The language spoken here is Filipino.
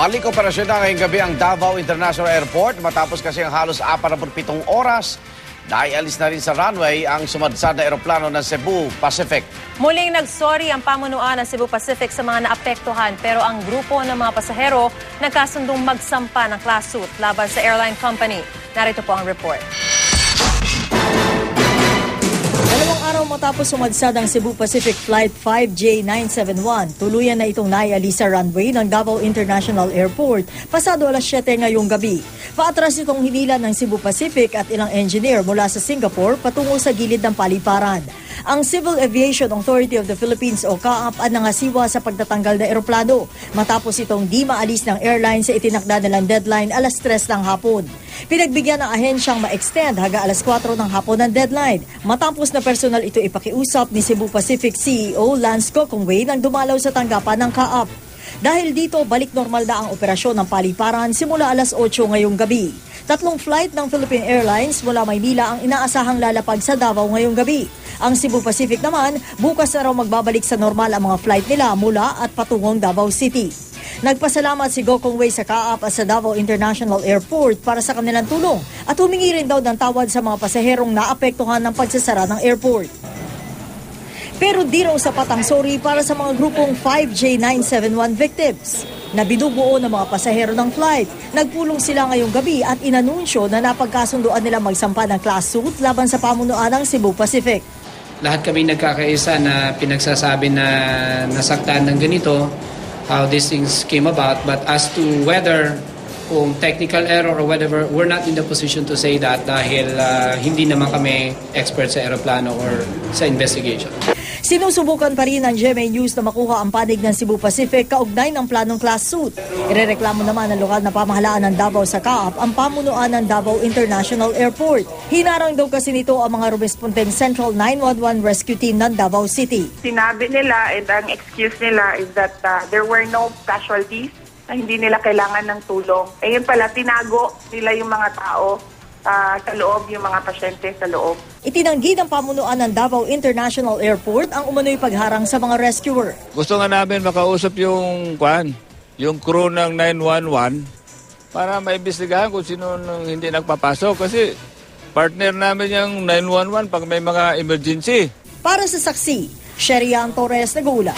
Balik operasyon na ngayong gabi ang Davao International Airport matapos kasi ang halos 47 oras. Naialis na rin sa runway ang sumadsad na eroplano ng Cebu Pacific. Muling nagsorry ang pamunuan ng Cebu Pacific sa mga naapektuhan pero ang grupo ng mga pasahero nagkasundong magsampa ng class suit laban sa airline company. Narito po ang report. 2 araw matapos sumadsad ang Cebu Pacific Flight 5J971, tuluyan na itong naialis sa runway ng Davao International Airport pasado alas 7 ngayong gabi. Paatras itong hinila ng Cebu Pacific at ilang engineer mula sa Singapore patungo sa gilid ng paliparan. Ang Civil Aviation Authority of the Philippines o CAAP ang nangasiwa sa pagtatanggal ng eroplano matapos itong di maalis ng airline sa itinakda nilang deadline alas 3 ng hapon. Pinagbigyan ng ahensyang ma-extend hanggang alas 4 ng hapon ang deadline. Matapos na personal ito ipakiusap ni Cebu Pacific CEO Lance Gokongwei nang dumalaw sa tanggapan ng CAAP. Dahil dito, balik normal na ang operasyon ng paliparan simula alas 8 ngayong gabi. 3 flight ng Philippine Airlines mula Maynila ang inaasahang lalapag sa Davao ngayong gabi. Ang Cebu Pacific naman, bukas na raw magbabalik sa normal ang mga flight nila mula at patungong Davao City. Nagpasalamat si Gokongwei sa CAAP at sa Davao International Airport para sa kanilang tulong at humingi rin daw ng tawad sa mga pasaherong naapektuhan ng pagsasara ng airport. Pero di raw sapat ang sorry para sa mga grupong 5J971 victims na binubuo ng mga pasahero ng flight. Nagpulong sila ngayong gabi at inanunsyo na napagkasunduan nila magsampa ng class suit laban sa pamunuan ng Cebu Pacific. Lahat kami nagkakaisa na pinagsasabi na nasaktan ng ganito, how these things came about. But as to whether kung technical error or whatever, we're not in the position to say that dahil hindi naman kami expert sa aeroplano or sa investigation. Sinusubukan pa rin ng GMA News na makuha ang panig ng Cebu Pacific kaugnay ng planong class suit. Irereklamo naman ng lokal na pamahalaan ng Davao sa CAAP ang pamunuan ng Davao International Airport. Hinarang daw kasi nito ang mga rumespondeng Central 911 Rescue Team ng Davao City. Sinabi nila and ang excuse nila is that there were no casualties, na hindi nila kailangan ng tulong. Ayun pala, tinago nila yung mga tao sa loob, yung mga pasyente sa loob. Itinanggi ng pamunuan ng Davao International Airport ang umano'y pagharang sa mga rescuer. Gusto nga namin makausap yung crew ng 911 para maimbestigahan kung sino hindi nagpapasok kasi partner namin yung 911 pag may mga emergency. Para sa saksi, Sherian Torres, nag-uula.